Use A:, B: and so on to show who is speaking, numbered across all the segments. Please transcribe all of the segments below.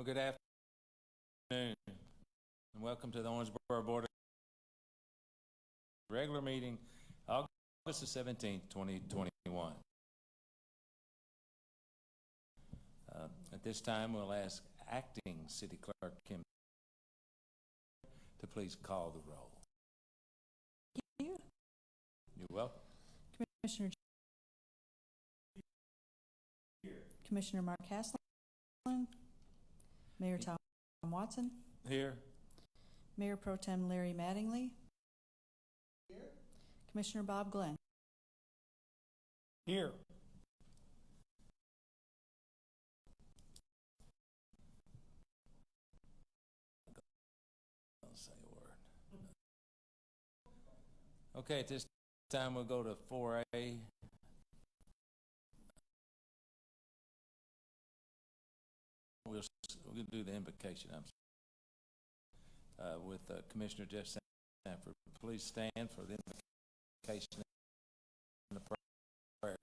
A: Well, good afternoon, and welcome to the Owensboro Board of regular meeting, August the 17th, 2021. At this time, we'll ask Acting City Clerk Kim to please call the roll.
B: Thank you.
A: You're welcome.
B: Commissioner Mark Haslund, Mayor Tom Watson,
A: Here.
B: Mayor Pro Tem Larry Mattingly, here. Commissioner Bob Glenn.
A: Here. I'll say a word. Okay, at this time we'll go to 4A. We'll do the invocation. With Commissioner Jeff Sanford. Please stand for the invocation and the prayer.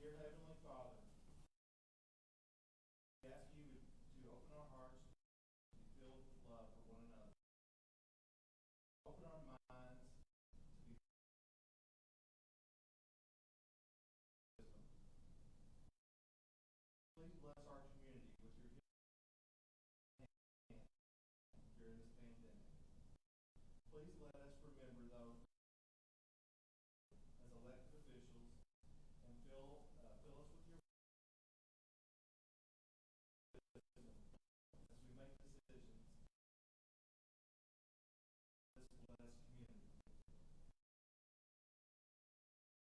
C: Dear Heavenly Father, we ask you to open our hearts to be filled with love for one another. Open our minds to be wisdom. Please bless our community with your hand during this pandemic. Please let us remember those as elected officials and fill us with your wisdom as we make decisions in this blessed community.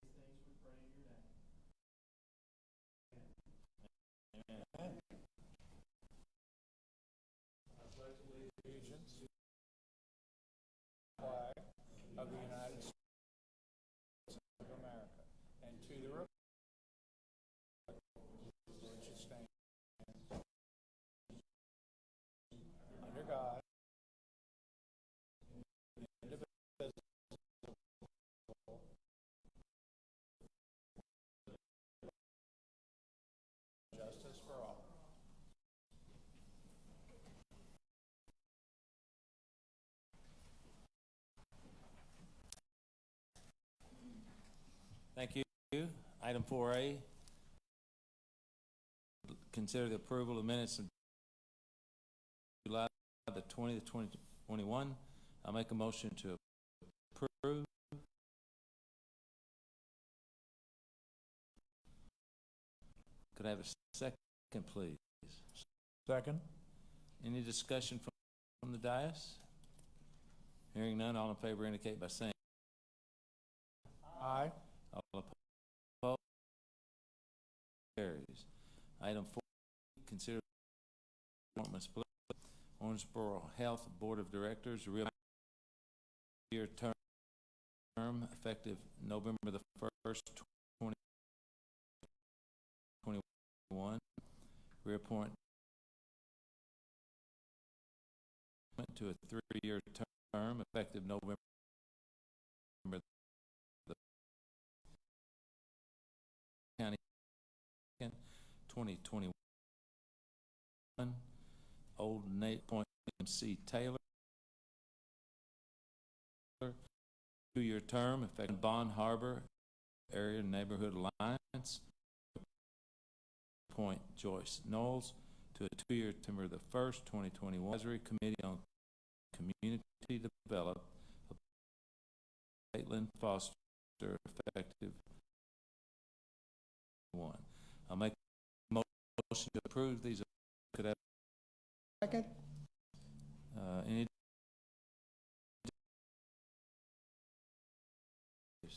C: These things we pray in your name. Amen. I pledge allegiance to the flag of the United States of America and to the republic which it stands under God, indivisible, justice for all.
A: Thank you. Item 4A. Consider the approval of minutes of July the 20th, 2021. I'll make a motion to approve. Could I have a second, please?
C: Second.
A: Any discussion from the dais? Hearing none, all in favor indicate by saying
C: Aye.
A: all opposed. Carries. Item 4, consider appointments. Owensboro Health Board of Directors, real year term effective November the 1st, 2021. Reappoint to a 3-year term effective November the County 2021. Old Nate Point MC Taylor, 2-year term effective Bond Harbor Area Neighborhood Alliance. Point Joyce Knowles to a 2-year term the 1st, 2021. Advisory Committee on Community Development. Caitlin Foster effective 1. I'll make a motion to approve these. Could I have
C: Second.
A: any?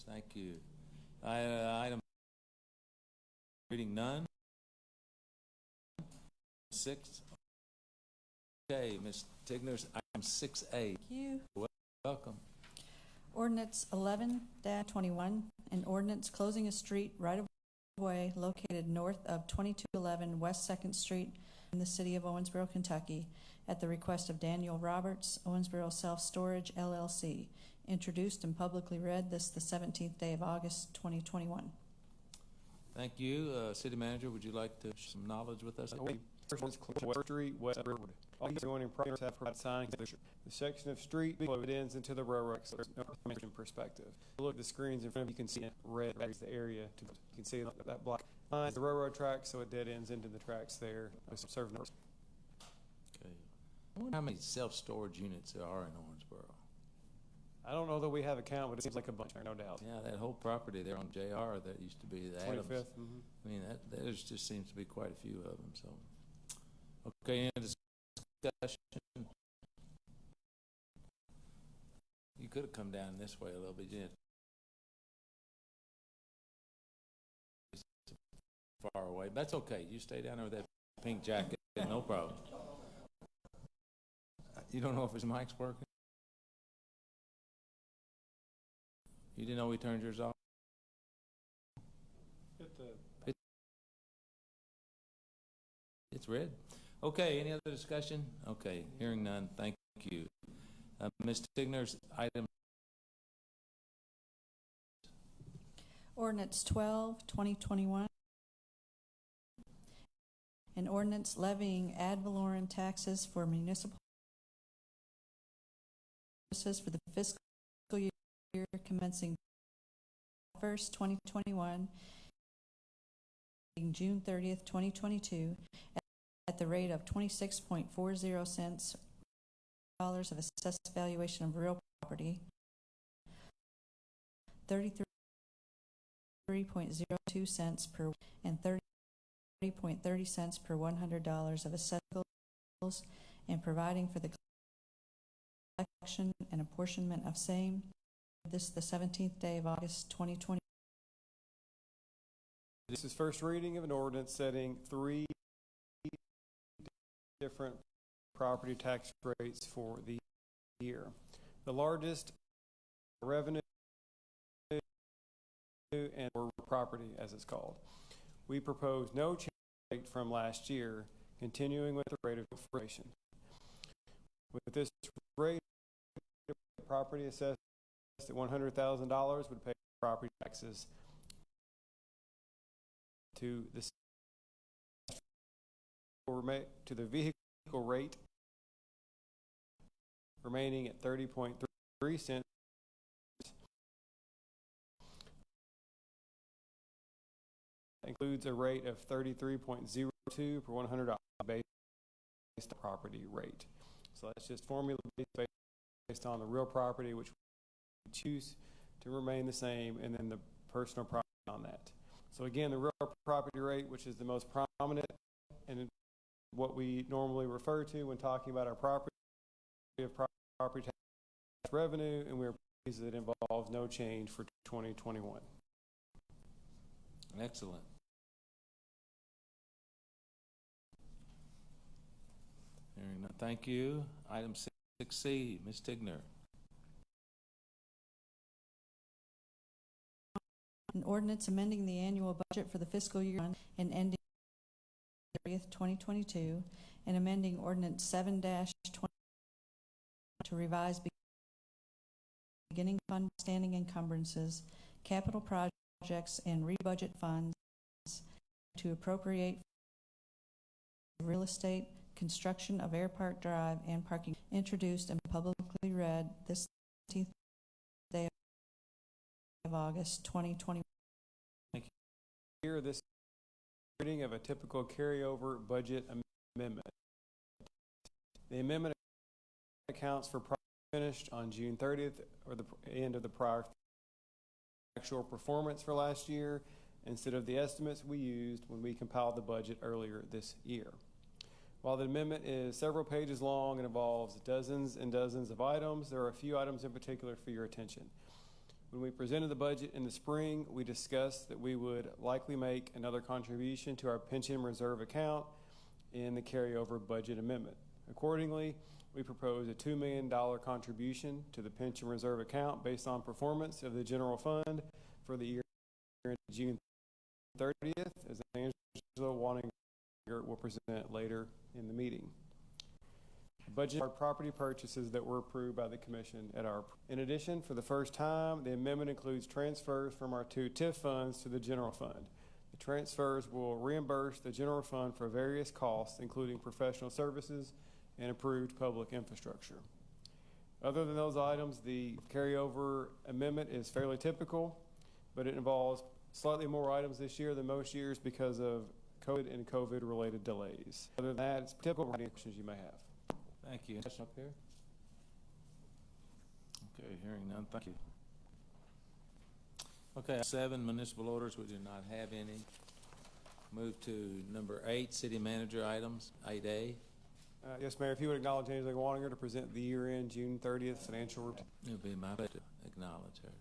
A: Thank you. Item reading none. 6. Okay, Ms. Tigner's item 6A.
B: Thank you.
A: Welcome.
B: Ordinance 11-21, an ordinance closing a street right of right-of-way located north of 2211 West 2nd Street in the city of Owensboro, Kentucky, at the request of Daniel Roberts, Owensboro Self-Storage LLC, introduced and publicly read this the 17th day of August, 2021.
A: Thank you. City Manager, would you like to share some knowledge with us?
D: First one's West Street, West Railroad. All these adjoining properties have provided signs. The section of street it ends into the railroad, so there's no information perspective. Look at the screens in front of you, can see in red is the area. You can see that black line is the railroad track, so it dead ends into the tracks there.
A: Okay. I wonder how many self-storage units there are in Owensboro.
D: I don't know that we have a count, but it seems like a bunch, no doubt.
A: Yeah, that whole property there on JR that used to be the Adams.
D: 25th.
A: I mean, there just seems to be quite a few of them. So, okay, any discussion? You could have come down this way a little bit. Yeah. It's far away. That's okay. You stay down there with that pink jacket. No problem. You don't know if his mic's working? You didn't know we turned yours off? It's red. Okay, any other discussion? Okay, hearing none, thank you. Ms. Tigner's item.
B: Ordinance 12, 2021. An ordinance levying ad valorem taxes for municipal services for the fiscal year commencing 1st, 2021, June 30th, 2022, at the rate of 26.40 cents of assessed valuation of real property, 33.02 cents per, and 30.30 cents per $100 of assessed bills, and providing for the collection and apportionment of same. This the 17th day of August, 2020.
D: This is first reading of an ordinance setting 3 different property tax rates for the year. The largest revenue and property, as it's called. We propose no change rate from last year, continuing with the rate of inflation. With this rate, property assessed at $100,000 would pay property taxes to the vehicle rate, remaining at 30.3 cents. Includes a rate of 33.02 per $100 based on property rate. So that's just formula based on the real property, which we choose to remain the same, and then the personal property on that. So again, the real property rate, which is the most prominent and what we normally refer to when talking about our property, we have property tax revenue, and we're pleased that it involves no change for 2021.
A: Excellent. Thank you. Item 6C, Ms. Tigner.
B: An ordinance amending the annual budget for the fiscal year and ending 2022, and amending Ordinance 7-20 to revise beginning fund standing encumbrances, capital projects, and rebudget funds to appropriate real estate, construction of Air Park Drive and parking, introduced and publicly read this 17th day of August 2020.
D: Thank you. Here, this reading of a typical carryover budget amendment. The amendment accounts for projects finished on June 30th or the end of the prior actual performance for last year instead of the estimates we used when we compiled the budget earlier this year. While the amendment is several pages long and involves dozens and dozens of items, there are a few items in particular for your attention. When we presented the budget in the spring, we discussed that we would likely make another contribution to our pension reserve account in the carryover budget amendment. Accordingly, we propose a $2 million contribution to the pension reserve account based on performance of the general fund for the year ending June 30th, as Angela Wanninger will present later in the meeting. Budget are property purchases that were approved by the commission at our. In addition, for the first time, the amendment includes transfers from our two TIF funds to the general fund. The transfers will reimburse the general fund for various costs, including professional services and improved public infrastructure. Other than those items, the carryover amendment is fairly typical, but it involves slightly more items this year than most years because of COVID and COVID-related delays. Other than that, it's typical questions you may have.
A: Thank you. Question up here? Okay, hearing none, thank you. Okay, 7 municipal orders, we do not have any. Move to number 8, city manager items, 8A.
D: Yes, Mayor, if you would acknowledge Angela Wanninger to present the year-end June 30th financial report.
A: It would be my pleasure to acknowledge her.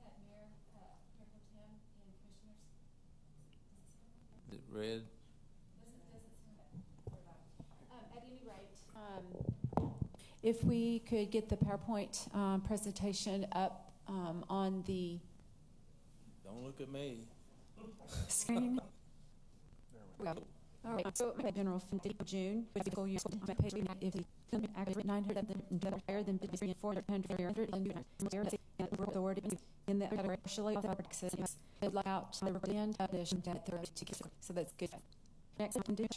E: Mayor, Tim, and Commissioners.
A: Is it read?
E: At any rate, if we could get the PowerPoint presentation up on the
A: Don't look at me.
E: screen. All right, so general fund June, fiscal year, page if the aggregate 900 higher than 400 the word in the partially systems out the end of the so that's good. Next, I can do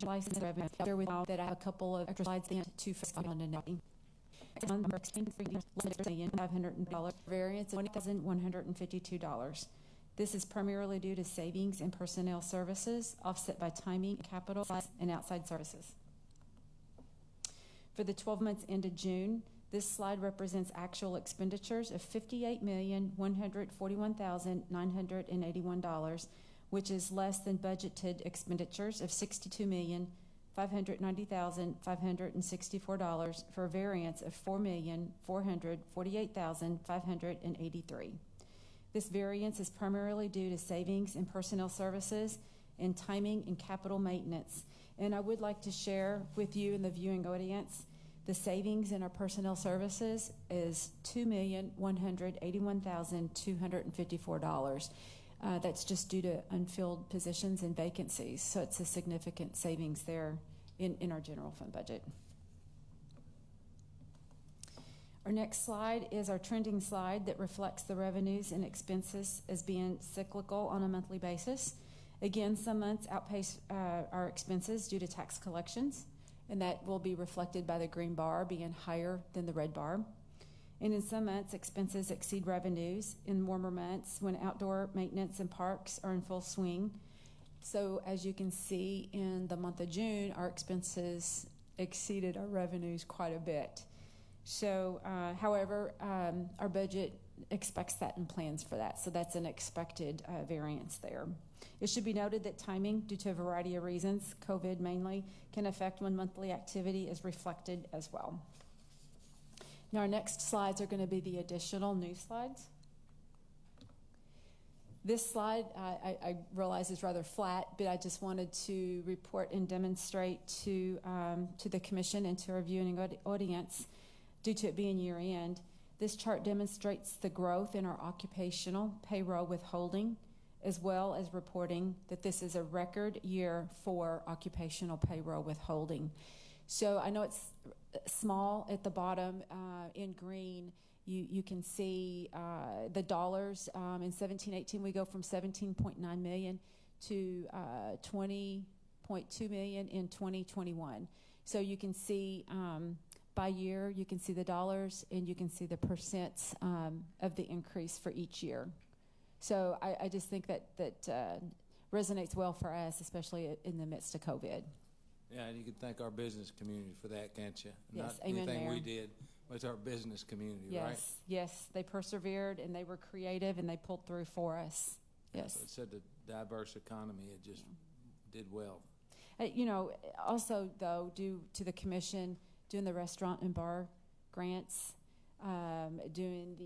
E: license revenue. Share with you that I have a couple of extra slides to on and nothing. $500 variance of $1,152. This is primarily due to savings in personnel services, offset by timing, capital, and outside services. For the 12 months ended June, this slide represents actual expenditures of $58,141,981, which is less than budgeted expenditures of $62,590,564 for a variance of $4,448,583. This variance is primarily due to savings in personnel services and timing and capital maintenance. And I would like to share with you in the viewing audience, the savings in our personnel services is $2,181,254. That's just due to unfilled positions and vacancies. So it's a significant savings there in our general fund budget. Our next slide is our trending slide that reflects the revenues and expenses as being cyclical on a monthly basis. Again, some months outpace our expenses due to tax collections, and that will be reflected by the green bar being higher than the red bar. And in some months, expenses exceed revenues. In warmer months, when outdoor maintenance and parks are in full swing. So as you can see in the month of June, our expenses exceeded our revenues quite a bit. So, however, our budget expects that and plans for that. So that's an expected variance there. It should be noted that timing, due to a variety of reasons, COVID mainly, can affect when monthly activity is reflected as well. Now our next slides are going to be the additional new slides. This slide, I realize is rather flat, but I just wanted to report and demonstrate to the commission and to our viewing audience, due to it being year end, this chart demonstrates the growth in our occupational payroll withholding, as well as reporting that this is a record year for occupational payroll withholding. So I know it's small at the bottom in green. You can see the dollars. In 17-18, we go from 17.9 million to 20.2 million in 2021. So you can see by year, you can see the dollars and you can see the percents of the increase for each year. So I just think that resonates well for us, especially in the midst of COVID.
A: Yeah, and you can thank our business community for that, can't you?
E: Yes,
A: Not
E: amen,
A: anything
E: Mayor.
A: we did, but it's our business community,
E: Yes,
A: right?
E: yes, they persevered and they were creative and they pulled through for us. Yes.
A: So it said the diverse economy, it just did well.
E: You know, also though, due to the commission doing the restaurant and bar grants, doing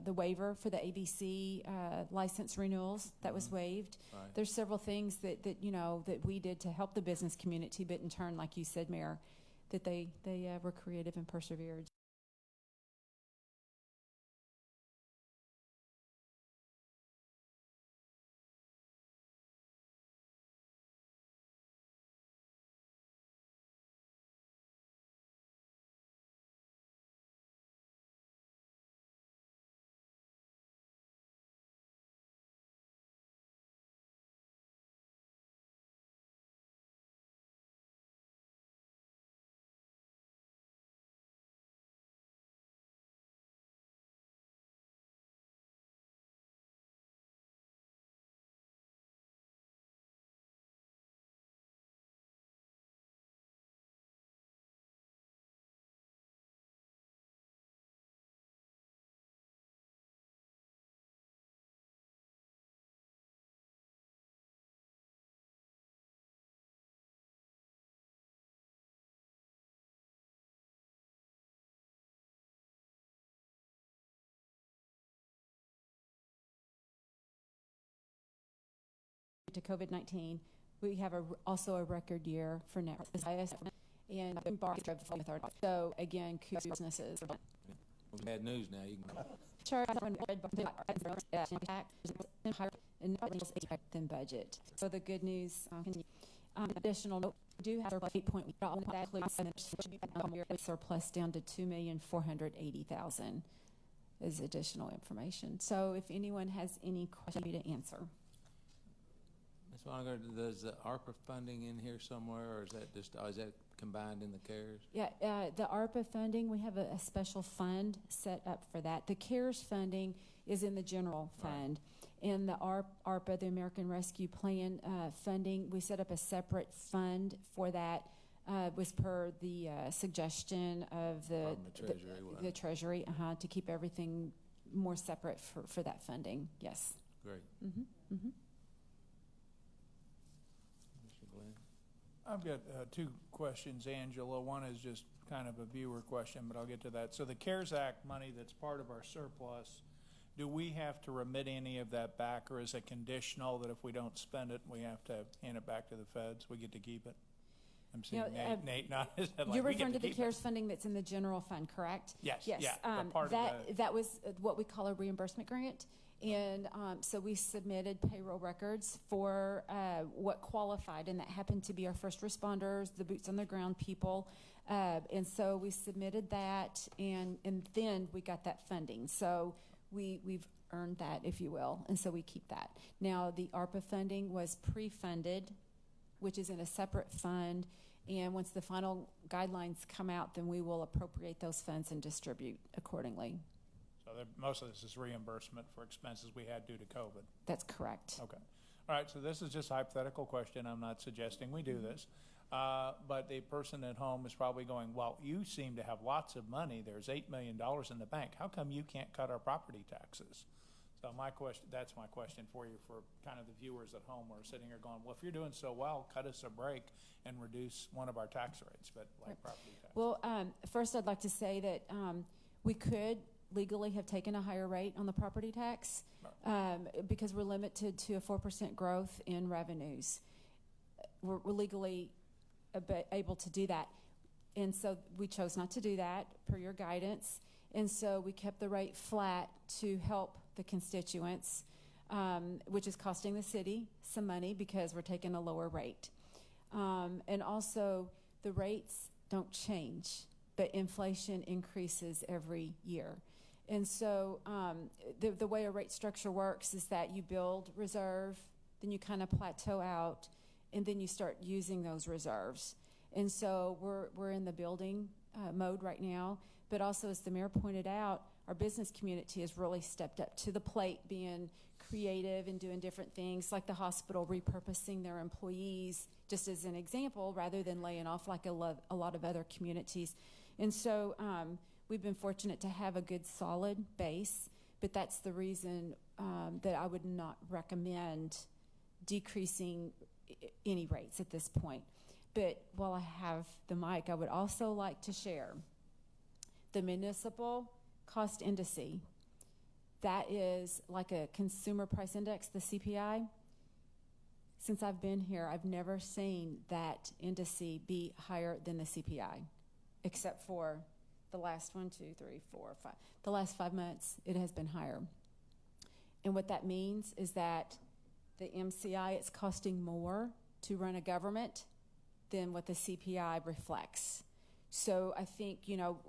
E: the waiver for the ABC license renewals that was waived.
A: Right.
E: There's several things that you know that we did to help the business community, but in turn, like you said, Mayor, that they were creative and persevered. to COVID-19, we have also a record year for next and so again, kudos to businesses.
A: Bad news now, you can.
E: Than budget. So the good news, additional note, we do have surplus 8.1 that includes surplus down to 2,480,000 is additional information. So if anyone has any questions to answer.
A: Ms. Monaco, does the ARPA funding in here somewhere, or is that just, is that combined in the CARES?
E: Yeah, the ARPA funding, we have a special fund set up for that. The CARES funding is in the general fund. Right. And the ARPA, the American Rescue Plan funding, we set up a separate fund for that. Was per the suggestion of the Treasury to keep everything more separate for that funding. Yes.
A: Great.
E: Mm-hmm. Mm-hmm.
A: Mr. Glenn?
C: I've got two questions, Angela. One is just kind of a viewer question, but I'll get to that. So the CARES Act money that's part of our surplus, do we have to remit any of that back, or is it conditional that if we don't spend it, we have to hand it back to the feds? We get to keep it? I'm seeing Nate not.
E: You're referring to the CARES funding that's in the general fund, correct?
C: Yes.
E: Yes.
C: Yeah.
E: That was what we call a reimbursement grant. And so we submitted payroll records for what qualified, and that happened to be our first responders, the boots on the ground people. And so we submitted that, and then we got that funding. So we've earned that, if you will, and so we keep that. Now, the ARPA funding was pre-funded, which is in a separate fund, and once the final guidelines come out, then we will appropriate those funds and distribute accordingly.
C: So most of this is reimbursement for expenses we had due to COVID.
E: That's correct.
C: Okay. All right, so this is just a hypothetical question. I'm not suggesting we do this. But the person at home is probably going, well, you seem to have lots of money. There's $8 million in the bank. How come you can't cut our property taxes? So that's my question for you, for kind of the viewers at home who are sitting here going, well, if you're doing so well, cut us a break and reduce one of our tax rates, but like property tax.
E: Well, first I'd like to say that we could legally have taken a higher rate on the property tax because we're limited to a 4% growth in revenues. We're legally able to do that. And so we chose not to do that per your guidance. And so we kept the rate flat to help the constituents, which is costing the city some money because we're taking a lower rate. And also the rates don't change, but inflation increases every year. And so the way a rate structure works is that you build reserve, then you kind of plateau out, and then you start using those reserves. And so we're in the building mode right now, but also, as the mayor pointed out, our business community has really stepped up to the plate, being creative and doing different things, like the hospital repurposing their employees, just as an example, rather than laying off like a lot of other communities. And so we've been fortunate to have a good, solid base, but that's the reason that I would not recommend decreasing any rates at this point. But while I have the mic, I would also like to share the Municipal Cost Indices. That is like a consumer price index, the CPI. Since I've been here, I've never seen that indice be higher than the CPI, except for the last 1, 2, 3, 4, 5. The last 5 months, it has been higher. And what that means is that the MCI, it's costing more to run a government than what the CPI reflects. So I think,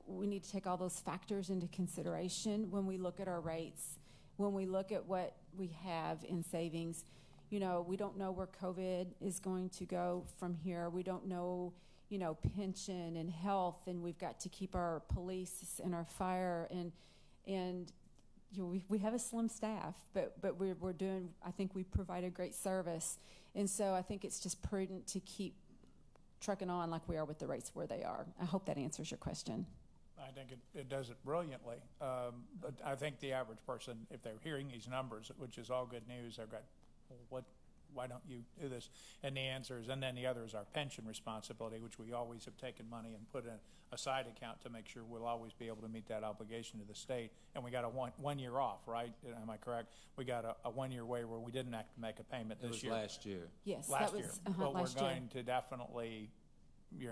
E: we need to take all those factors into consideration when we look at our rates, when we look at what we have in savings. We don't know where COVID is going to go from here. We don't know, pension and health, and we've got to keep our police and our fire and we have a slim staff, but we're doing, I think we provide a great service. And so I think it's just prudent to keep trucking on like we are with the rates where they are. I hope that answers your question.
C: I think it does it brilliantly. But I think the average person, if they're hearing these numbers, which is all good news, they're going, well, why don't you do this? And the answer is, and then the other is our pension responsibility, which we always have taken money and put in a side account to make sure we'll always be able to meet that obligation to the state. And we got a one year off, right? Am I correct? We got a 1 year way where we didn't have to make a payment this year.
A: It was last year.
E: Yes,
C: Last
E: that
C: year.
E: was,
C: But we're
E: last year.
C: going to definitely,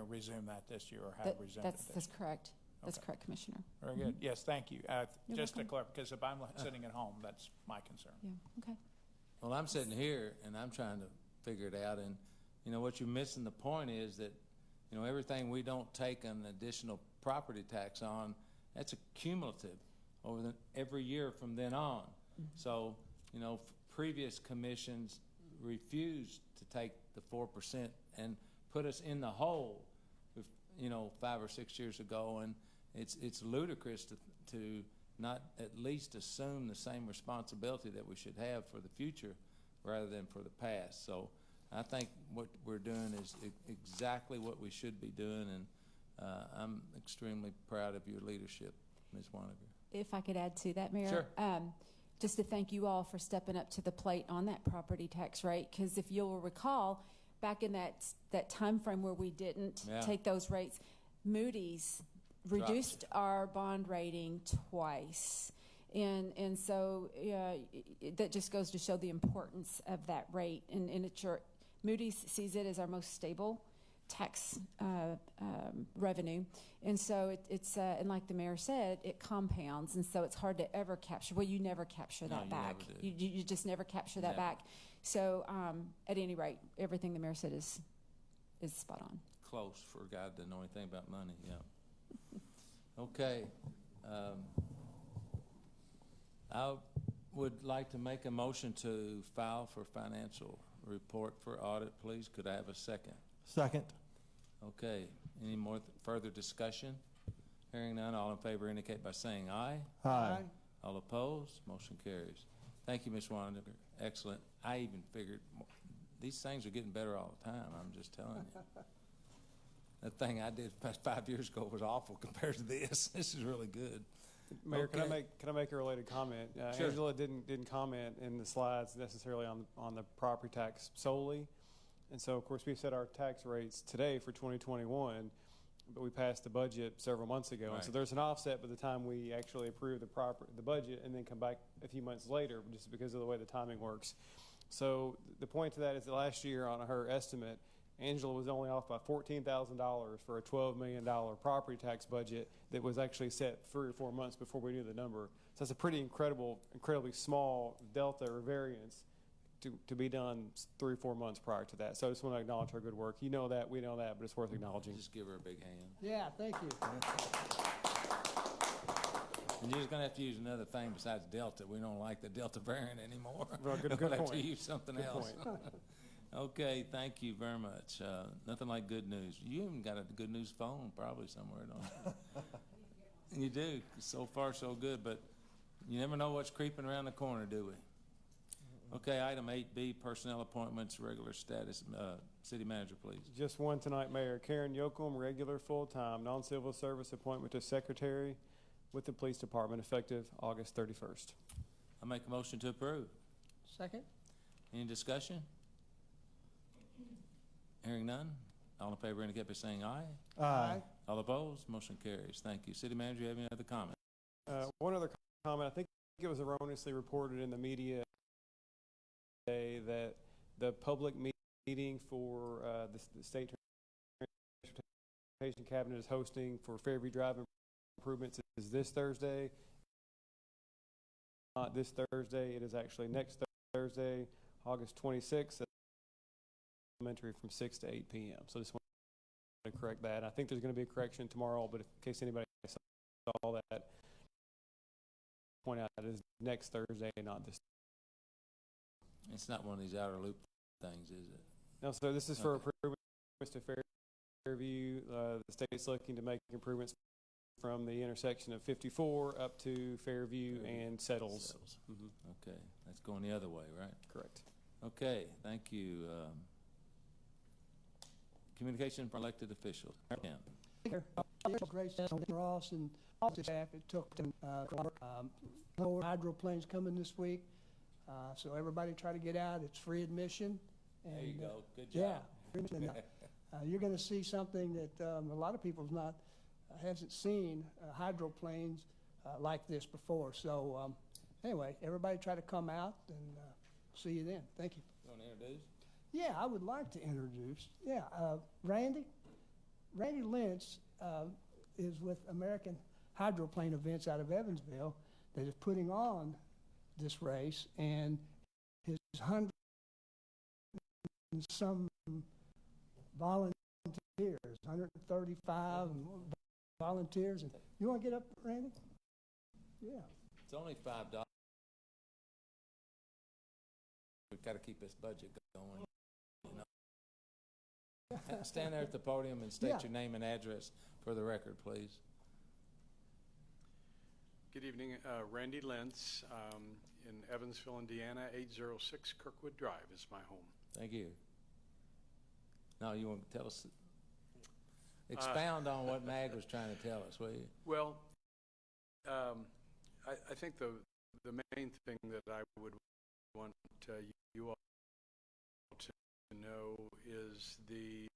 C: resume that this year, or have resumed it this year.
E: That's correct. That's
C: Okay.
E: correct, Commissioner.
C: Very good. Yes, thank you.
E: You're
C: Just to
E: welcome.
C: clarify, because if I'm sitting at home, that's my concern.
E: Yeah, okay.
A: Well, I'm sitting here and I'm trying to figure it out, and what you're missing the point is that everything we don't take an additional property tax on, that's a cumulative over every year from then on. So previous commissions refused to take the 4% and put us in the hole 5 or 6 years ago, and it's ludicrous to not at least assume the same responsibility that we should have for the future rather than for the past. So I think what we're doing is exactly what we should be doing, and I'm extremely proud of your leadership, Ms. Waniger.
E: If I could add to that, Mayor.
A: Sure.
E: Just to thank you all for stepping up to the plate on that property tax rate, because if you'll recall, back in that time frame where we didn't take those rates, Moody's reduced our bond rating twice. And so that just goes to show the importance of that rate. And Moody's sees it as our most stable tax revenue. And so it's and like the mayor said, it compounds. And so it's hard to ever capture. Well, you never capture that back. You just never capture that back. So at any rate, everything the mayor said is spot on.
A: Close for a guy that didn't know anything about money, yeah. Okay. I would like to make a motion to file for financial report for audit, please. Could I have a second?
F: Second.
A: Okay. Any more further discussion? Hearing none, all in favor indicate by saying aye.
F: Aye.
A: All opposed, motion carries. Thank you, Ms. Waniger. Excellent. I even figured these things are getting better all the time. I'm just telling you. That thing I did 5 years ago was awful compared to this. This is really good.
D: Mayor,
A: Okay.
D: can I make a related comment?
A: Sure.
D: Angela didn't comment in the slides necessarily on the property tax solely, and so of course we set our tax rates today for 2021, but we passed the budget several months ago, and so
A: Right.
D: there's an offset by the time we actually approve the budget and then come back a few months later, just because of the way the timing works. So the point to that is that last year on her estimate, Angela was only off by $14,000 for a $12 million property tax budget that was actually set 3 or 4 months before we knew the number. So that's a pretty incredibly small delta or variance to be done 3 or 4 months prior to that. So I just want to acknowledge her good work. You know that, we know that, but it's worth acknowledging.
A: Just give her a big hand.
F: Yeah, thank you.
A: And you're just going to have to use another thing besides Delta. We don't like the Delta variant anymore.
D: Well, good
A: We'll have
D: point.
A: to use something
D: Good
A: else.
D: point.
A: Okay, thank you very much. Nothing like good news. You even got a good news phone probably somewhere, don't you? You do. So far, so good, but you never know what's creeping around the corner, do we? Okay, item 8B, personnel appointments, regular status. City manager, please.
D: Just one tonight, Mayor. Karen Yoakum, regular full-time, non-civil service appointment to secretary with the police department effective August 31st.
A: I make a motion to approve.
F: Second.
A: Any discussion? Hearing none. All in favor indicate by saying aye.
F: Aye.
A: All opposed, motion carries. Thank you. City manager, you have any other comment?
D: One other comment. I think it was erroneously reported in the media today that the public meeting for the state transportation cabinet is hosting for Fairview Drive improvements is this Thursday. Not this Thursday. It is actually next Thursday, August 26th. Elementary from 6 to 8 p.m. So just want to correct that. I think there's going to be a correction tomorrow, but in case anybody saw that, point out it is next Thursday, not this.
A: It's not one of these outer loop things, is it?
D: No, so this is for improvements to Fairview. The state's looking to make improvements from the intersection of 54 up to Fairview and Settles. Mm-hmm.
A: Okay, that's going the other way, right?
D: Correct.
A: Okay, thank you. Communication from elected officials.
F: Grace Ross and all the staff. It took them. More hydroplanes coming this week. So everybody try to get out. It's free admission. And,
A: There you go. Good
F: Yeah.
A: job.
F: free admission. You're going to see something that a lot of people's hasn't seen hydroplanes like this before. So anyway, everybody try to come out, and see you then. Thank you.
A: You want to introduce?
F: Yeah, I would like to introduce. Yeah, Randy Lynch is with American Hydroplane Events out of Evansville that is putting on this race, and his 100 and some volunteers, 135 volunteers. And you want to get up, Randy? Yeah.
A: It's only $5. We've got to keep this budget going. You know. Stand there at the podium and state your name and address for the record, please.
G: Good evening, Randy Lentz, in Evansville, Indiana. 806 Kirkwood Drive is my home.
A: Thank you. Now, you want to tell us, expound on what Mag was trying to tell us, will you?
G: Well, I think the main thing that I would want you all to know is the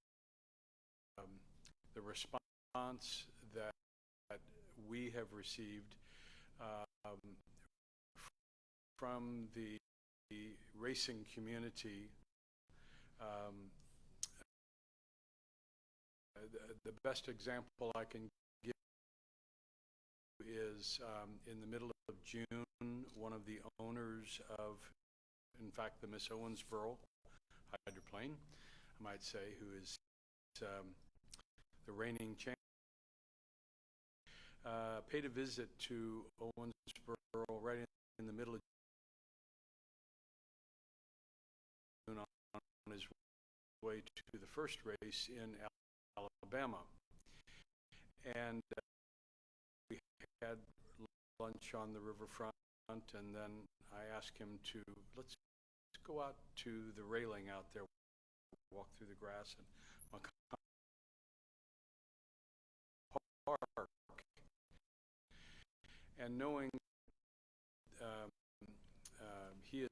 G: response that we have received from the racing community. The best example I can give is in the middle of June, one of the owners of, in fact, the Miss Owensboro hydroplane, I might say, who is the reigning champion, paid a visit to Owensboro right in the middle of June on his way to the first race in Alabama. And we had lunch on the riverfront, and then I asked him to, let's go out to the railing out there, walk through the grass and park. And knowing he's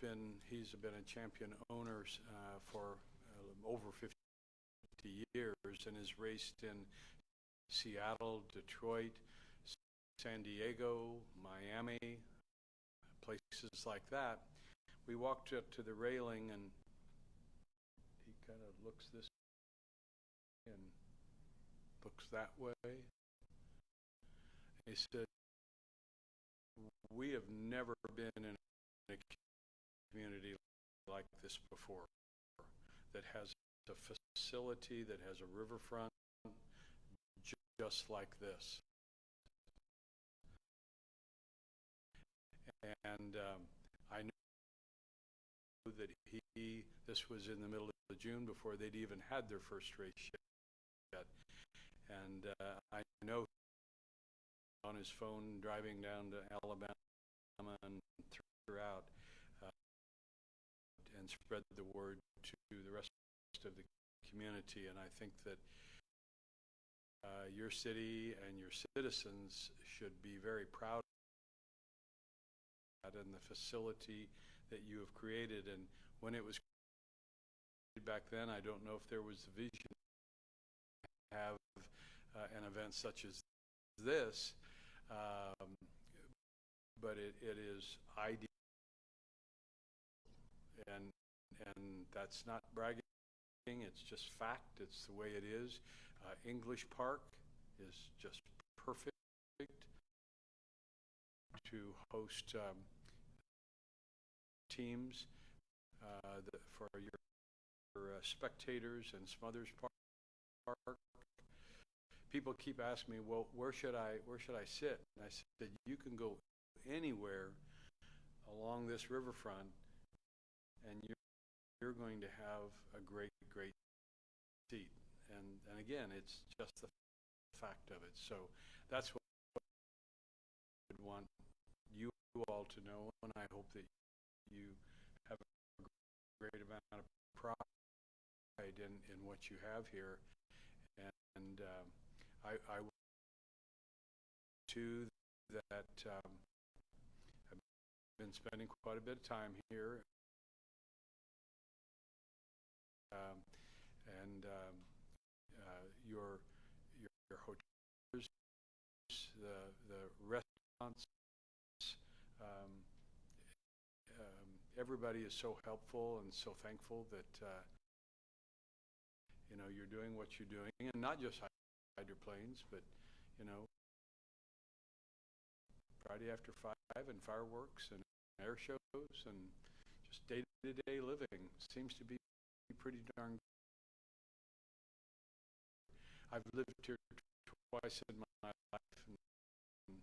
G: been a champion owner for over 50 years, and has raced in Seattle, Detroit, San Diego, Miami, places like that. We walked up to the railing, and he kind of looks this way and looks that way. He said, "We have never been in a community like this before, that has a facility, that has a riverfront just like this." And I know that this was in the middle of June, before they'd even had their first race yet. And I know on his phone driving down to Alabama and throughout, and spread the word to the rest of the community. And I think that your city and your citizens should be very proud of that and the facility that you have created. And when it was created back then, I don't know if there was the vision to have an event such as this, but it is ideal. And that's not bragging, it's just fact, it's the way it is. English Park is just perfect to host teams for your spectators and Smothers Park. People keep asking me, well, where should I sit? And I said, you can go anywhere along this riverfront, and you're going to have a great seat. And again, it's just the fact of it. So that's what I would want you all to know, and I hope that you have a great amount of pride in what you have here. And I too that been spending quite a bit of time here. Your hotels, the restaurants, everybody is so helpful and so thankful that you're doing what you're doing, and not just hydroplanes, but Friday after 5 and fireworks and air shows and just day-to-day living seems to be pretty darn good. I've lived here twice in my life and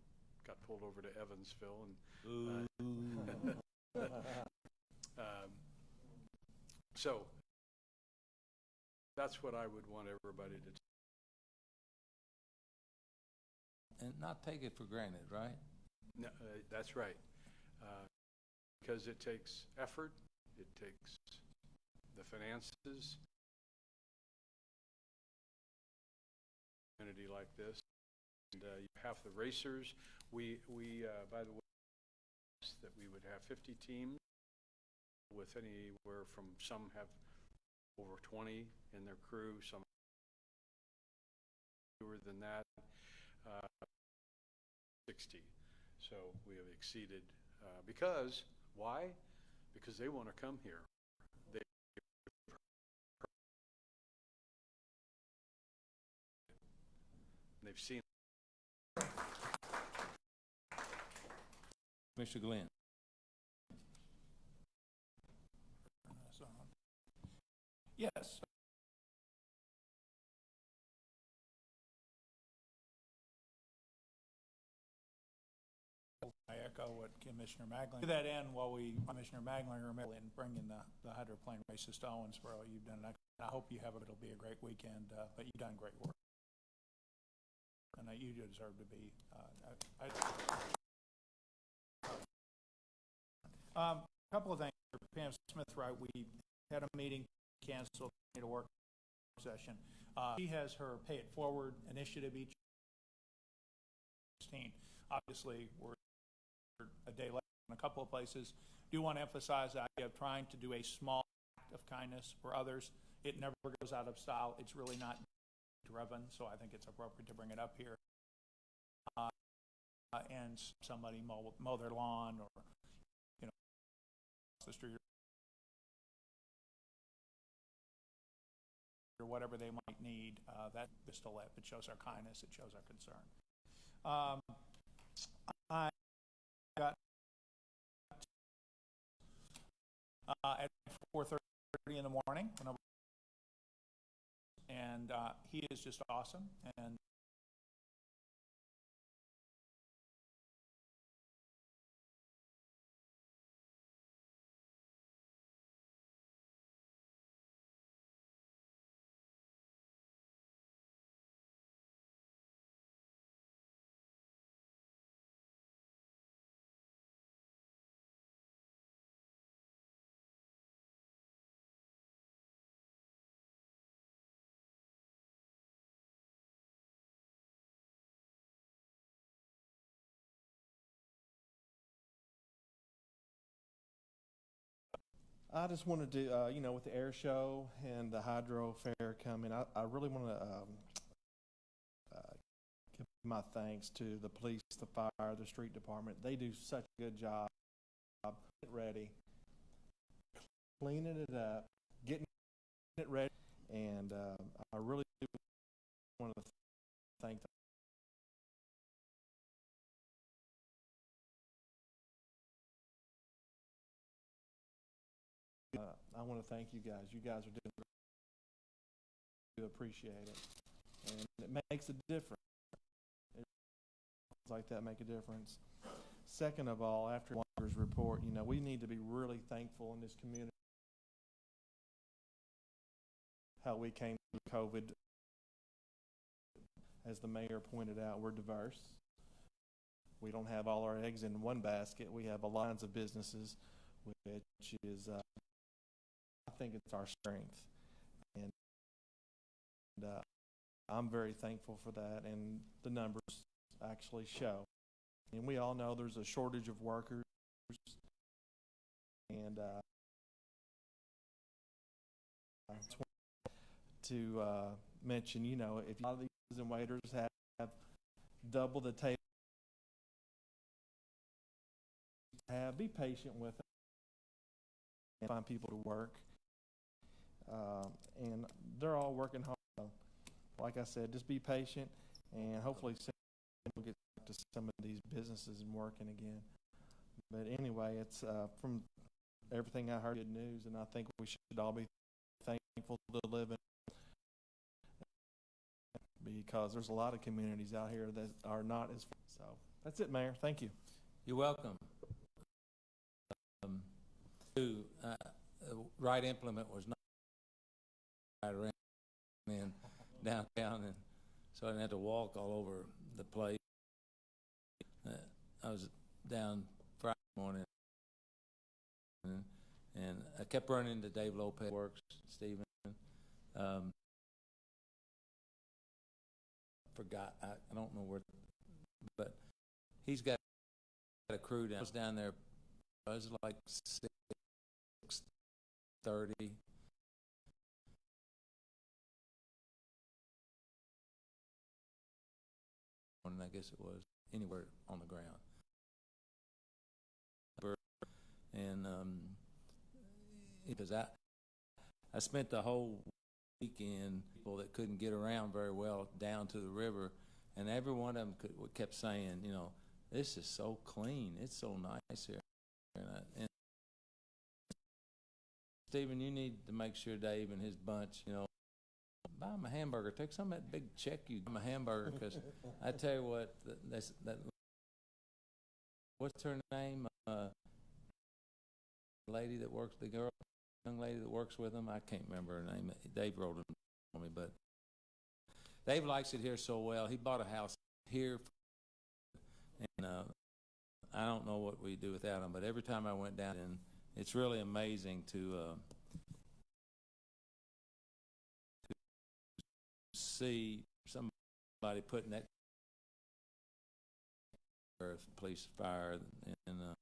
G: got pulled over to Owensboro and so that's what I would want everybody to do.
A: And not take it for granted, right?
G: No, that's right. Because it takes effort, it takes the finances, community like this, and you have the racers. We by the way, that we would have 50 teams with anywhere from some have over 20 in their crew, some fewer than that, 60. So we have exceeded, because, why? Because they want to come here. They've seen.
A: Mr. Glenn.
C: Yes. I echo what Commissioner Magling. To that end, Commissioner Magling and bringing the hydroplane races to Owensboro, you've done an excellent. I hope it'll be a great weekend, but you've done great work. And you deserve to be. A couple of things. Pam Smith, right? We had a meeting canceled, need a work session. She has her Pay It Forward initiative each 16. Obviously, we're a day late in a couple of places. Do want to emphasize the idea of trying to do a small act of kindness for others. It never goes out of style. It's really not driven, so I think it's appropriate to bring it up here. And somebody mow their lawn, or the street, or whatever they might need. That pistolette, it shows our kindness, it shows our concern. I got at 4:30 in the morning, and he is just awesome. And
H: I just wanted to, with the air show and the hydro fair coming, I really want to give my thanks to the police, the fire, the street department. They do such a good job getting it ready, cleaning it up, getting it ready, and I really want to thank them. I want to thank you guys. You guys are doing great. I appreciate it. And it makes a difference. Things like that make a difference. Second of all, after Walker's report, we need to be really thankful in this community how we came through COVID. As the mayor pointed out, we're diverse. We don't have all our eggs in one basket. We have lines of businesses, which is I think it's our strength, and I'm very thankful for that, and the numbers actually show. And we all know there's a shortage of workers, and to mention, you know, if a lot of these and waiters have double the table, be patient with them and find people to work. And they're all working hard. Like I said, just be patient, and hopefully soon we'll get back to some of these businesses and working again. But anyway, it's from everything I heard, good news, and I think we should all be thankful to live in, because there's a lot of communities out here that are not as. So that's it, Mayor. Thank you.
A: You're welcome. Right implement was not right around in downtown, and so I didn't have to walk all over the place. I was down Friday morning, and I kept running into Dave Lopez Works, Stephen. Forgot, I don't know where, but he's got a crew down. I was down there. It was like 6:30. And I guess it was anywhere on the ground. And because I spent the whole weekend, people that couldn't get around very well down to the river, and every one of them kept saying, you know, this is so clean, it's so nice here. And Stephen, you need to make sure Dave and his bunch, you know, buy him a hamburger. Take some of that big check you give him a hamburger, because I tell you what, that what's her name? Lady that works, the girl, young lady that works with him. I can't remember her name. Dave wrote it for me, but Dave likes it here so well. He bought a house here, and I don't know what we do without him. But every time I went down, and it's really amazing to see somebody putting that police, fire, and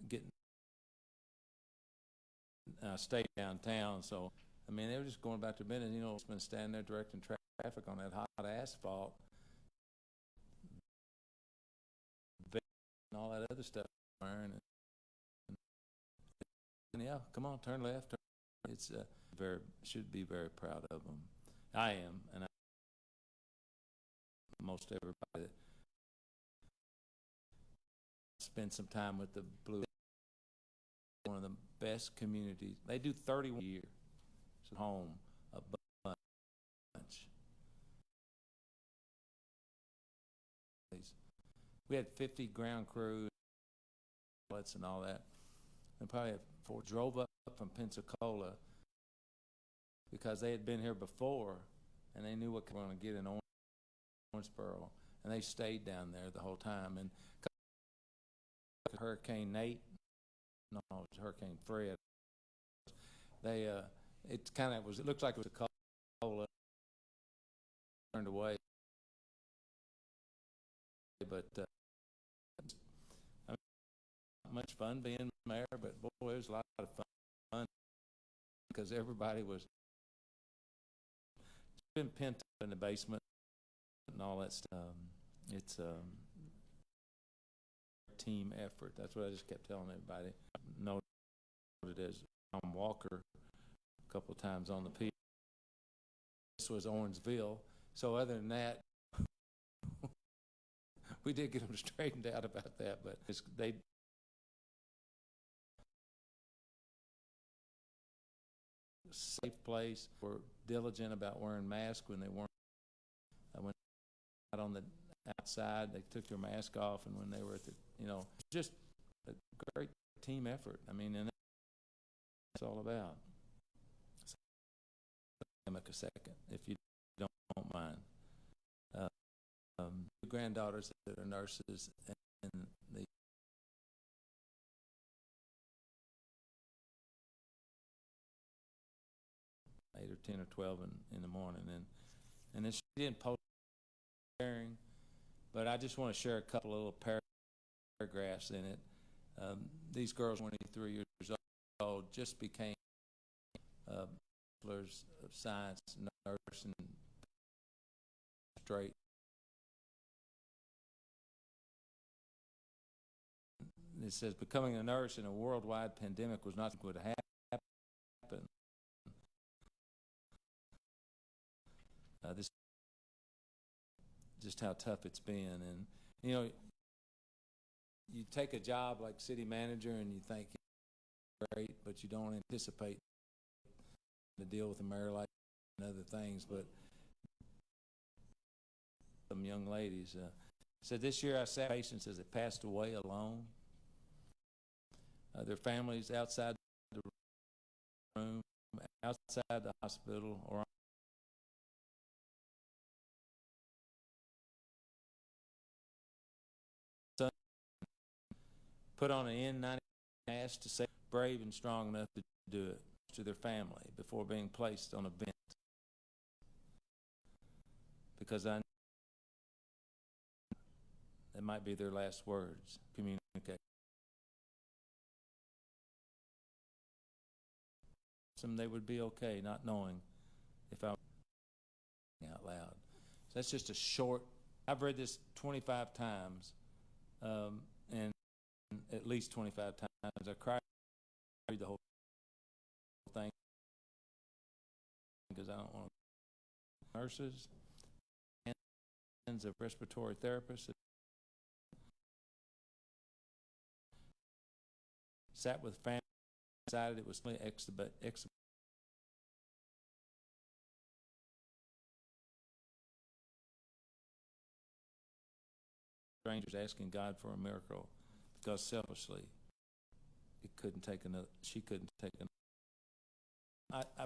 A: getting stay downtown. So I mean, they were just going about their business. You know, it's been standing there directing traffic on that hot asphalt and all that other stuff. And yeah, come on, turn left. It's should be very proud of them. I am, and most everybody that spend some time with the Blue. One of the best communities. They do 31 years. So home a bunch. We had 50 ground crews and all that. And probably drove up from Pensacola because they had been here before and they knew what they were going to get in Owensboro, and they stayed down there the whole time. And Hurricane Nate. No, it was Hurricane Fred. They, it kind of was. It looked like it was a cola turned away, but I mean, not much fun being mayor. But boy, it was a lot of fun because everybody was been pent up in the basement and all that stuff. It's team effort. That's what I just kept telling everybody. Noted as Tom Walker a couple of times on the piece. This was Owensville. So other than that, we did get them straightened out about that, but they safe place. Were diligent about wearing masks when they weren't. When out on the outside, they took their mask off, and when they were at the, you know, just a great team effort. I mean, and that's all about. So, a second, if you don't mind. Two granddaughters that are nurses, and the 8 or 10 or 12 in the morning, and then she didn't post sharing, but I just want to share a couple of little paragraphs in it. These girls, 23 years old, just became bachelors of science, nurse, and straight. It says becoming a nurse in a worldwide pandemic was not going to happen. This just how tough it's been, and you know, you take a job like city manager and you think it's great, but you don't anticipate to deal with a mayor like and other things. But some young ladies said this year I sat patients as they passed away alone. Their families outside the room, outside the hospital, or put on an N90 mask to say brave and strong enough to do it to their family before being placed on a vent. Because I know that might be their last words, communicate. Some they would be okay not knowing if I was out loud. So that's just a short, I've read this 25 times, and at least 25 times. I cried the whole thing because I don't want to. Nurses, and of respiratory therapists sat with family, decided it was strangers asking God for a miracle because selfishly it couldn't take another. She couldn't take another. I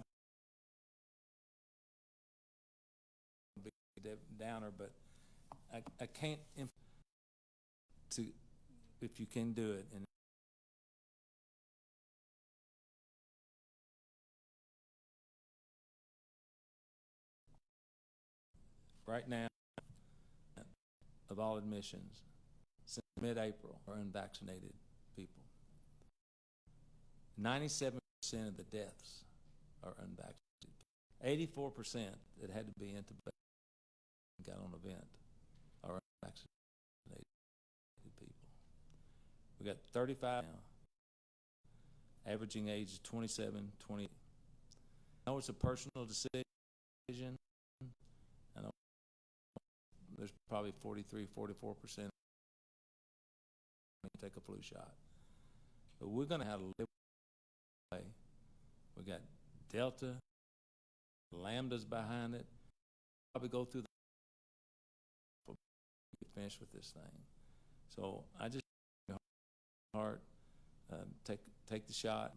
A: be a downer, but I can't to if you can do it. And right now, of all admissions since mid-April are unvaccinated people. 97% of the deaths are unvaccinated. 84% that had to be intubated and got on a vent are unvaccinated people. We got 35 now. Averaging age is 27, 20. I know it's a personal decision. I know there's probably 43, 44% take a flu shot. But we're going to have to live with it. We got Delta, Lambda's behind it. Probably go through the finish with this thing. So I just heart take the shot.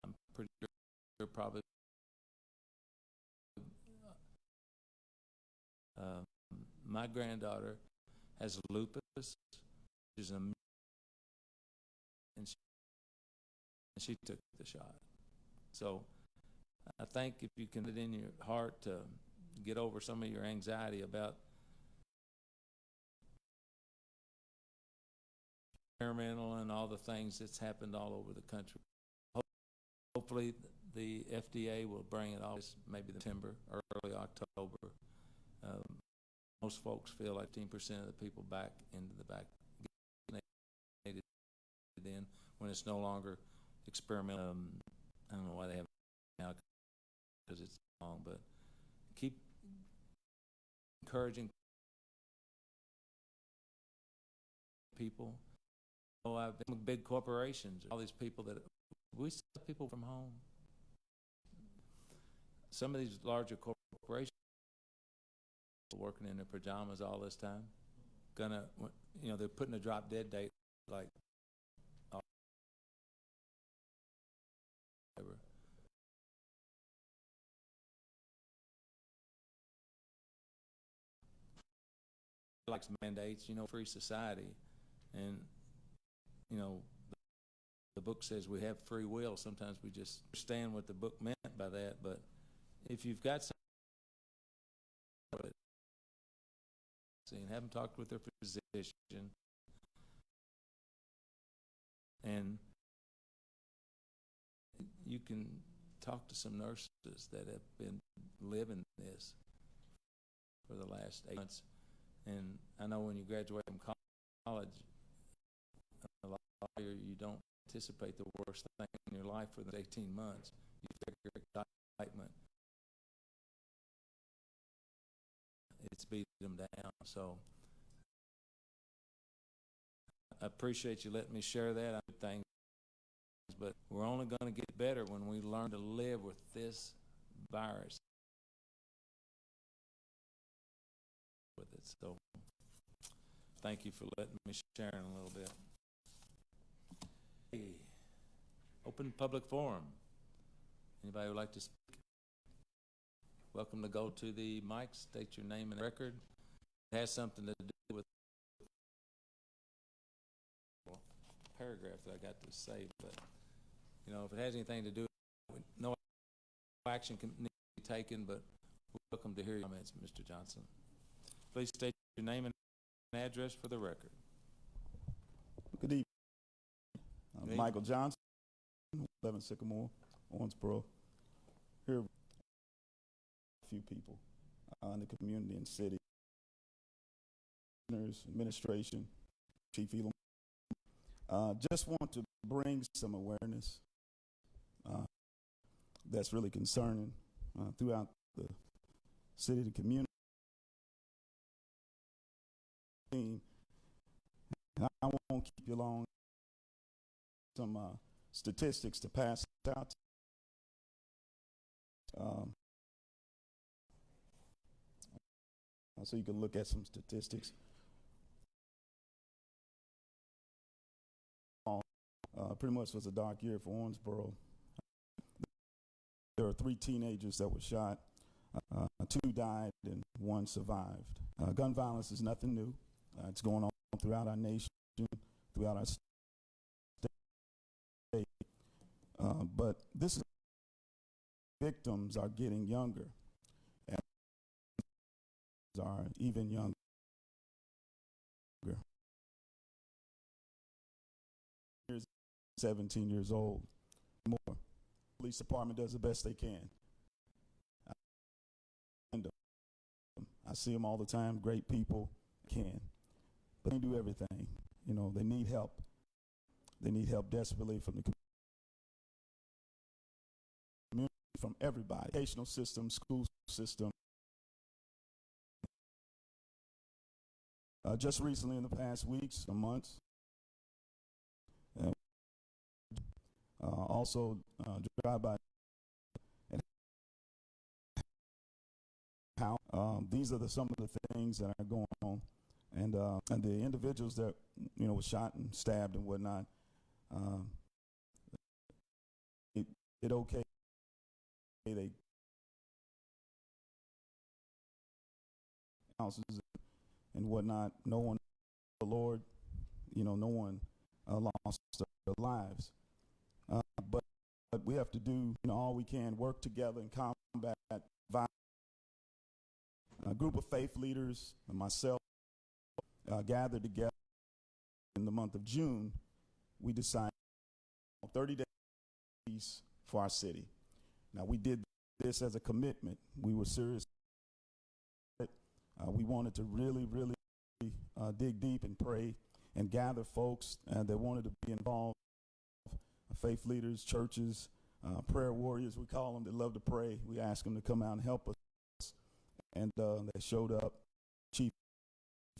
A: I'm pretty sure probably my granddaughter has lupus, which is and she took the shot. So I think if you can get it in your heart to get over some of your anxiety about experimental and all the things that's happened all over the country. Hopefully the FDA will bring it all maybe September, early October. Most folks feel like 10% of the people back into the vaccinated then when it's no longer experimental. I don't know why they have it now because it's long, but keep encouraging people. Oh, I've been with big corporations, all these people that we sell people from home. Some of these larger corporations working in their pajamas all this time, they're putting a drop dead date like mandates, free society, and the book says we have free will. Sometimes we just understand what the book meant by that, but if you've got something and haven't talked with their physician, And you can talk to some nurses that have been living this for the last 8 months. And I know when you graduate from college, a lot of you don't anticipate the worst thing in your life for the 18 months. You figure excitement. It's beat them down. So I appreciate you letting me share that. I think, but we're only going to get better when we learn to live with this virus. With it. So thank you for letting me share a little bit. Hey, open public forum. Anybody would like to speak? Welcome to go to the mic, state your name and record. It has something to do with the paragraph that I got to say, but you know, if it has anything to do with no action can need to be taken, but welcome to hear your comments, Mr. Johnson. Please state your name and address for the record.
I: Good evening. I'm Michael Johnson, 11 Sycamore, Owensboro. Here, a few people in the community and city. Administration, Chief Elam. Just want to bring some awareness that's really concerning throughout the city and community. And I won't keep you long. Some statistics to pass out. So you can look at some statistics. Pretty much was a dark year for Owensboro. There are 3 teenagers that were shot. 2 died and 1 survived. Gun violence is nothing new. It's going on throughout our nation, throughout our state. But this is victims are getting younger and are even younger. 17 years old. More. Police department does the best they can. I see them all the time. Great people can, but they do everything. You know, they need help. They need help desperately from the community, from everybody, educational system, school system. Just recently, in the past weeks or months, also drive by. How these are some of the things that are going on, and the individuals that were shot and stabbed and whatnot. It okay. They houses and whatnot. No one, the Lord, no one lost their lives. But we have to do all we can, work together and combat violence. A group of faith leaders and myself gathered together in the month of June. We decided 30 days for our city. Now, we did this as a commitment. We were serious. We wanted to really, really dig deep and pray and gather folks that wanted to be involved. Faith leaders, churches, prayer warriors, we call them, that love to pray. We asked them to come out and help us. And they showed up. Chief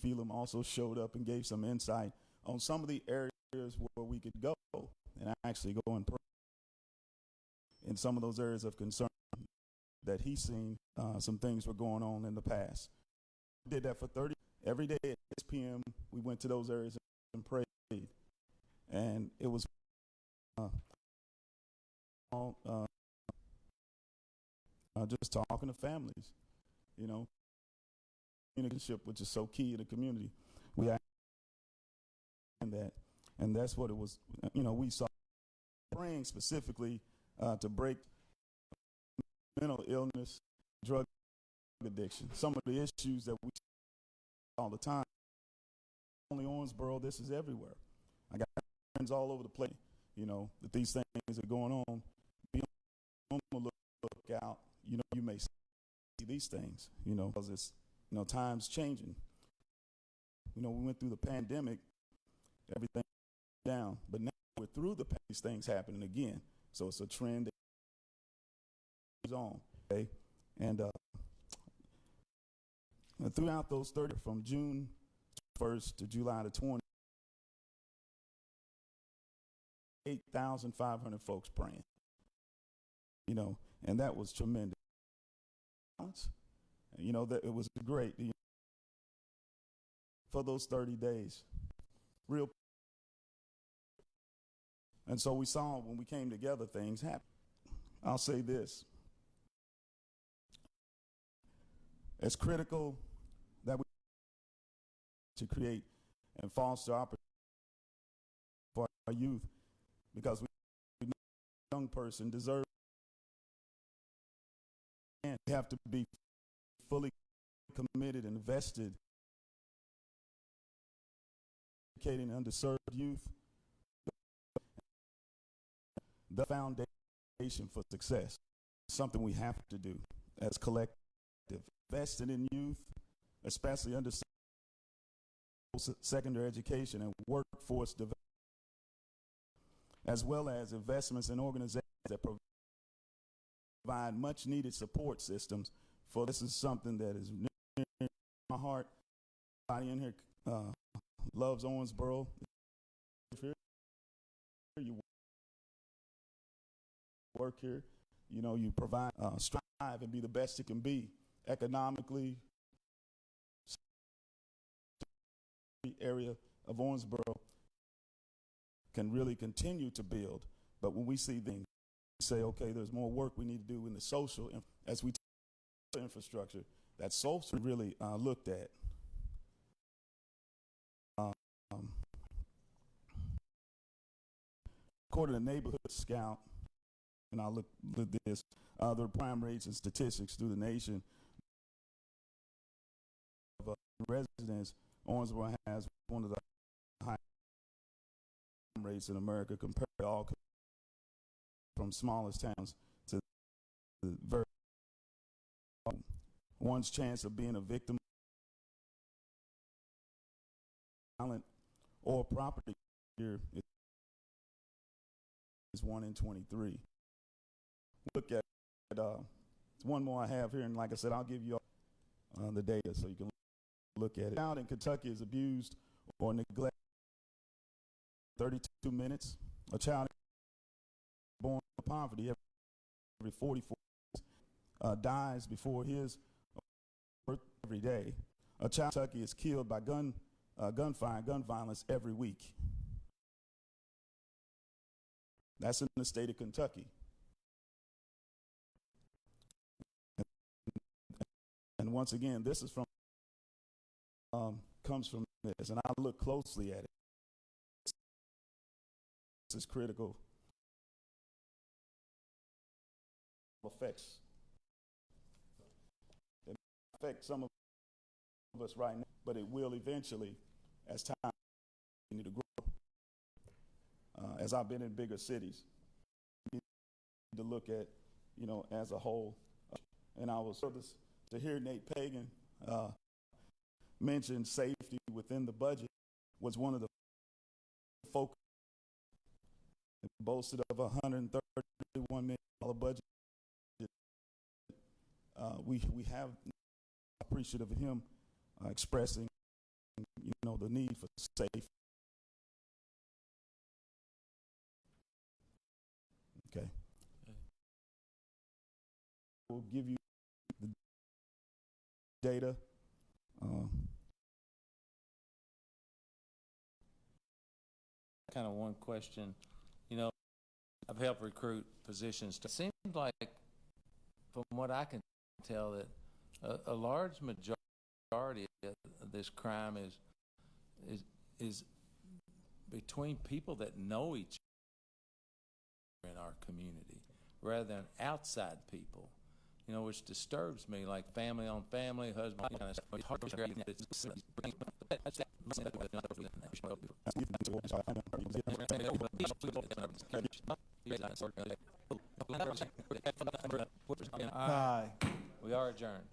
I: Elam also showed up and gave some insight on some of the areas where we could go and actually go and pray in some of those areas of concern that he's seen some things were going on in the past. We did that for 30. Every day at 6 p.m. we went to those areas and prayed. And it was just talking to families. Relationship, which is so key in the community. We asked that, and that's what it was. We saw praying specifically to break mental illness, drug addiction. Some of the issues that we see all the time. Only Owensboro, this is everywhere. I got friends all over the place, you know, that these things are going on. Be on the lookout. You know, you may see these things, you know, because it's, you know, times changing. You know, we went through the pandemic, everything down, but now we're through these things happening again. So it's a trend that goes on, okay? And throughout those 30, from June 1st to July the 20th, 8,500 folks praying, you know, and that was tremendous. You know, that it was great, you know, for those 30 days, real. And so we saw when we came together, things happen. I'll say this. It's critical that we to create and foster opportunities for our youth, because we know a young person deserves, and we have to be fully committed and invested in educating underserved youth. The foundation for success, something we have to do as collective. Invested in youth, especially under secondary education and workforce development, as well as investments in organizations that provide much needed support systems. For this is something that is near my heart. Everybody in here loves Owensboro. You work here, you know, you provide, strive and be the best you can be economically. Area of Owensboro can really continue to build, but when we see things, we say, okay, there's more work we need to do in the social, as we infrastructure, that social really looked at. According to Neighborhood Scout, and I'll look at this, the crime rates and statistics through the nation of residents, Owensboro has one of the highest crime rates in America compared to all from smallest towns to the very one's chance of being a victim of violent or property here is 1 in 23. Look at one more I have here, and like I said, I'll give you all the data so you can look at it. A child in Kentucky is abused or neglected 32 minutes. A child born in poverty every 44 minutes dies before his birth every day. A child in Kentucky is killed by gunfire, gun violence every week. That's in the state of Kentucky. And once again, this is from comes from this, and I look closely at it. This is critical. Affects. It affects some of us right now, but it will eventually, as time continue to grow. As I've been in bigger cities, we need to look at, you know, as a whole. And I was to hear Nate Pagan mention safety within the budget was one of the focus. It boasted of a $131 million budget. We have appreciative of him expressing, you know, the need for safety. Okay. We'll give you the data.
A: Kind of one question, you know, I've helped recruit positions. It seems like, from what I can tell, that a large majority of this crime is between people that know each other in our community, rather than outside people. You know, which disturbs me, like family on family, husband. You know, it's hard to
C: Aye.
A: We are adjourned.